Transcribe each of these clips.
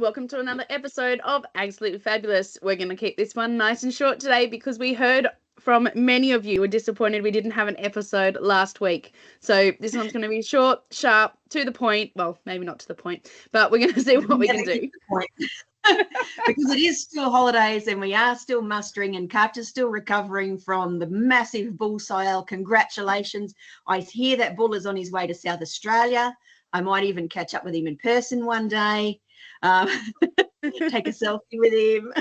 Welcome to another episode of Absolutely Fabulous. We're going to keep this one nice and short today because we heard from many of you were disappointed we didn't have an episode last week. So this one's going to be short, sharp, to the point. Well, maybe not to the point, but we're going to see what we can do. Because it is still holidays and we are still mustering, and Cutchy's still recovering from the massive bull sale. Congratulations. I hear that bull is on his way to South Australia. I might even catch up with him in person one day. Take a selfie with him.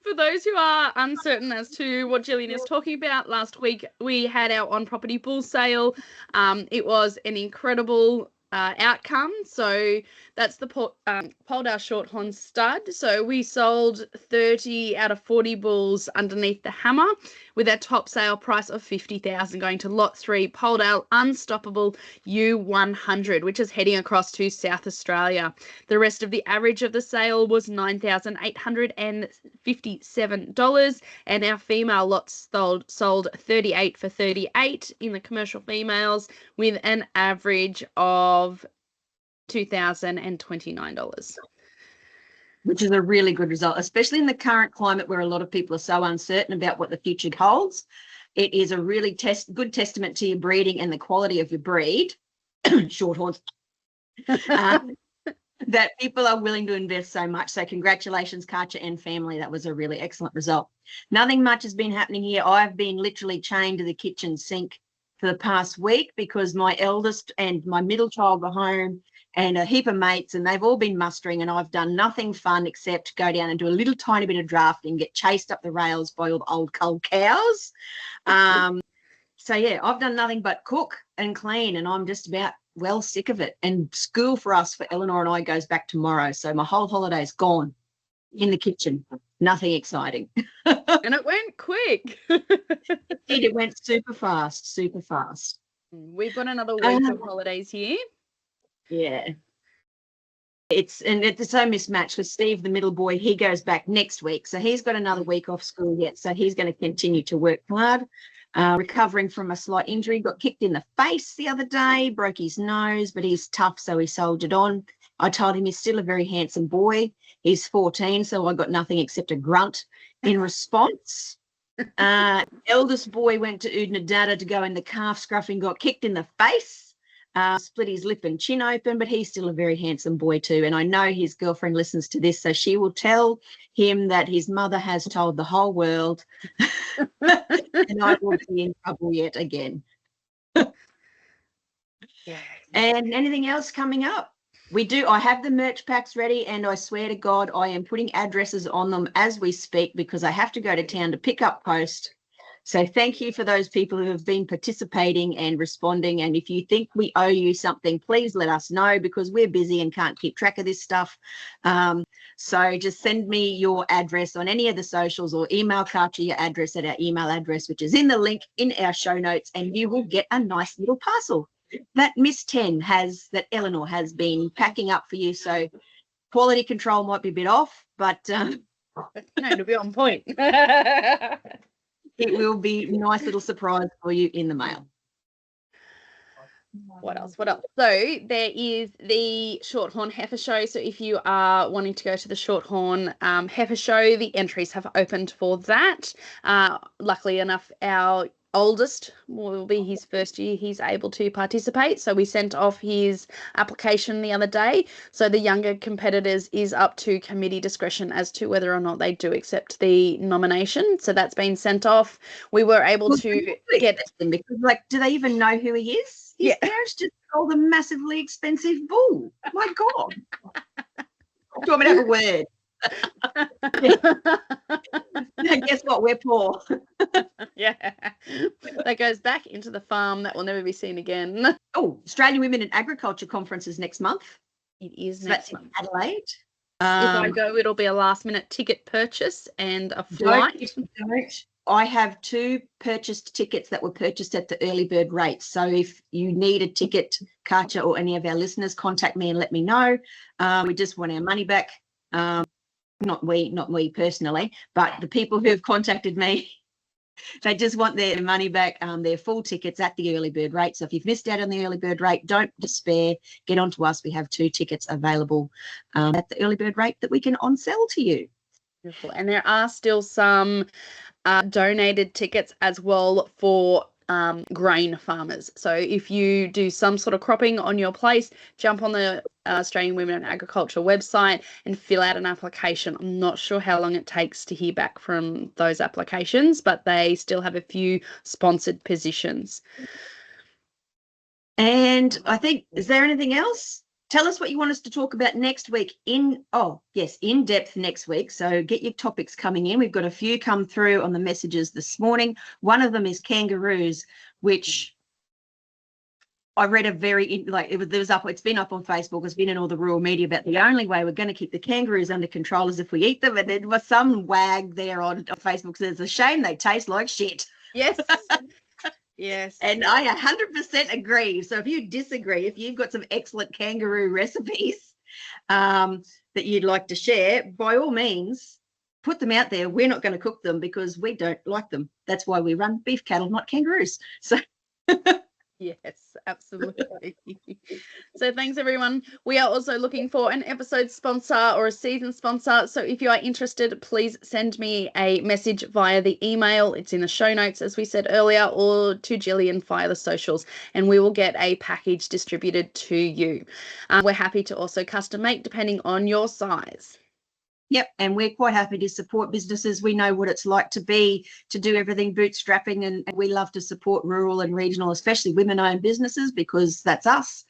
For those who are uncertain as to what Gillian is talking about, last week we had our on-property bull sale. It was an incredible outcome. So that's the Poledale Shorthorn stud. So we sold 30 out of 40 bulls underneath the hammer, with our top sale price of $50,000 going to lot 3 Poledale Unstoppable U100, which is heading across to South Australia. The rest of the average of the sale was $9,857, and our female lots sold 38 for 38 in the commercial females, with an average of $2,029. Which is a really good result, especially in the current climate where a lot of people are so uncertain about what the future holds. It is a really good testament to your breeding and the quality of your breed, Shorthorns, that people are willing to invest so much. So congratulations, Cutchy and family. That was a really excellent result. Nothing much has been happening here. I've been literally chained to the kitchen sink for the past week because my eldest and my middle child were home, and a heap of mates, and they've all been mustering, and I've done nothing fun except go down and do a little tiny bit of drafting, get chased up the rails by all the old cold cows. So yeah, I've done nothing but cook and clean, and I'm just about well sick of it. And school for us, for Eleanor and I, goes back tomorrow, so my whole holiday's gone in the kitchen. Nothing exciting. And it went quick. It went super fast. We've got another week of holidays here. Yeah. It's so mismatched with Steve, the middle boy. He goes back next week, so he's got another week off school yet, so he's going to continue to work hard. Recovering from a slight injury, got kicked in the face the other day, broke his nose, but he's tough, so he soldiered on. I told him he's still a very handsome boy. He's 14, so I got nothing except a grunt in response. Eldest boy went to Oodnadatta to go in the calf scruffing, got kicked in the face. Split his lip and chin open, but he's still a very handsome boy too. And I know his girlfriend listens to this, so she will tell him that his mother has told the whole world, and I will be in trouble yet again. Yeah. And anything else coming up? I have the merch packs ready, and I swear to God, I am putting addresses on them as we speak because I have to go to town to pick up post. So thank you for those people who have been participating and responding. And if you think we owe you something, please let us know because we're busy and can't keep track of this stuff. So just send me your address on any of the socials or email Cutchy your address at our email address, which is in the link in our show notes, and you will get a nice little parcel that Miss 10 that Eleanor has been packing up for you. So quality control might be a bit off, but no, it'll be on point. It will be a nice little surprise for you in the mail. What else? So there is the Shorthorn Heifer Show. So if you are wanting to go to the Shorthorn Heifer Show, the entries have opened for that. Luckily enough, our oldest will be his first year he's able to participate, so we sent off his application the other day. So the younger competitors is up to committee discretion as to whether or not they do accept the nomination. So that's been sent off. We were able to get them because, do they even know who he is? His parents just sold a massively expensive bull. My God. Do you want me to have a word? Guess what? We're poor. Yeah. That goes back into the farm that will never be seen again. Oh, Australian Women in Agriculture Conference is next month. It is next month. Adelaide. If I go, it'll be a last-minute ticket purchase and a flight. Don't. I have 2 purchased tickets that were purchased at the early bird rate. So if you need a ticket, Cutchy or any of our listeners, contact me and let me know. We just want our money back. Not we personally, but the people who have contacted me They just want their money back, their full tickets at the early bird rate. So if you've missed out on the early bird rate, don't despair. Get on to us. We have 2 tickets available at the early bird rate that we can on sell to you. Beautiful. And there are still some donated tickets as well for grain farmers. So if you do some sort of cropping on your place, jump on the Australian Women in Agriculture website and fill out an application. I'm not sure how long it takes to hear back from those applications, but they still have a few sponsored positions. And I think, is there anything else? Tell us what you want us to talk about next week in depth next week. So get your topics coming in. We've got a few come through on the messages this morning. One of them is kangaroos, which I read it's been up on Facebook, it's been in all the rural media about the only way we're going to keep the kangaroos under control is if we eat them. And there was some wag there on Facebook says it's a shame they taste like shit. Yes. Yes. And I 100% agree. So if you disagree, if you've got some excellent kangaroo recipes that you'd like to share, by all means, put them out there. We're not going to cook them because we don't like them. That's why we run beef cattle, not kangaroos. So yes, absolutely. So thanks, everyone. We are also looking for an episode sponsor or a season sponsor. So if you are interested, please send me a message via the email. It's in the show notes, as we said earlier, or to Gillian via the socials, and we will get a package distributed to you. We're happy to also custom make depending on your size. Yep, and we're quite happy to support businesses. We know what it's like to do everything bootstrapping, and we love to support rural and regional, especially women-owned businesses, because that's us.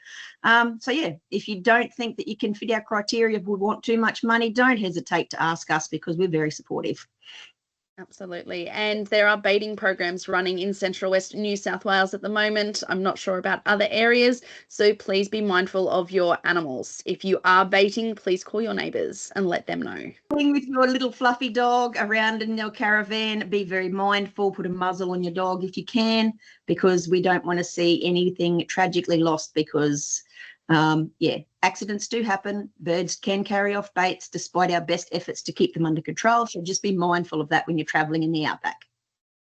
So yeah, if you don't think that you can fit our criteria, would want too much money, don't hesitate to ask us because we're very supportive. Absolutely. And there are baiting programs running in Central West New South Wales at the moment. I'm not sure about other areas, so please be mindful of your animals. If you are baiting, please call your neighbours and let them know. With your little fluffy dog around in your caravan, be very mindful, put a muzzle on your dog if you can, because we don't want to see anything tragically lost because accidents do happen. Birds can carry off baits despite our best efforts to keep them under control. So just be mindful of that when you're traveling in the outback.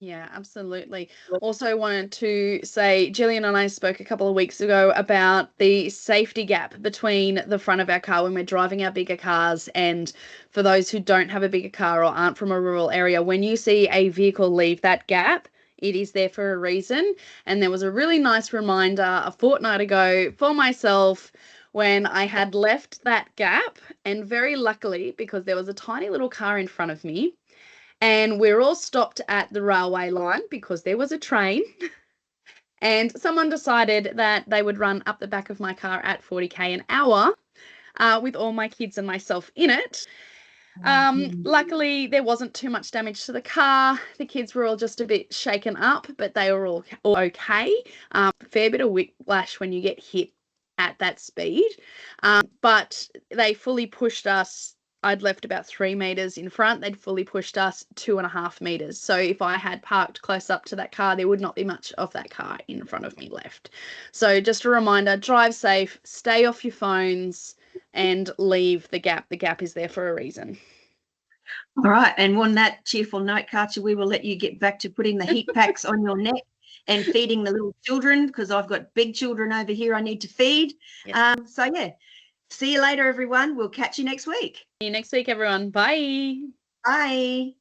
Yeah, absolutely. Also wanted to say, Gillian and I spoke a couple of weeks ago about the safety gap between the front of our car when we're driving our bigger cars. And for those who don't have a bigger car or aren't from a rural area, when you see a vehicle leave that gap, it is there for a reason. And there was a really nice reminder a fortnight ago for myself when I had left that gap. And very luckily, because there was a tiny little car in front of me, and we're all stopped at the railway line because there was a train. And someone decided that they would run up the back of my car at 40k an hour with all my kids and myself in it. Luckily, there wasn't too much damage to the car. The kids were all just a bit shaken up, but they were all okay. Fair bit of whiplash when you get hit at that speed. But they fully pushed us. I'd left about 3 meters in front. They'd fully pushed us 2.5 meters. So if I had parked close up to that car, there would not be much of that car in front of me left. So just a reminder, drive safe, stay off your phones, and leave the gap. The gap is there for a reason. All right. And on that cheerful note, Cutchy, we will let you get back to putting the heat packs on your neck and feeding the little children, because I've got big children over here I need to feed. Yes. So, yeah. See you later, everyone. We'll catch you next week. See you next week, everyone. Bye. Bye.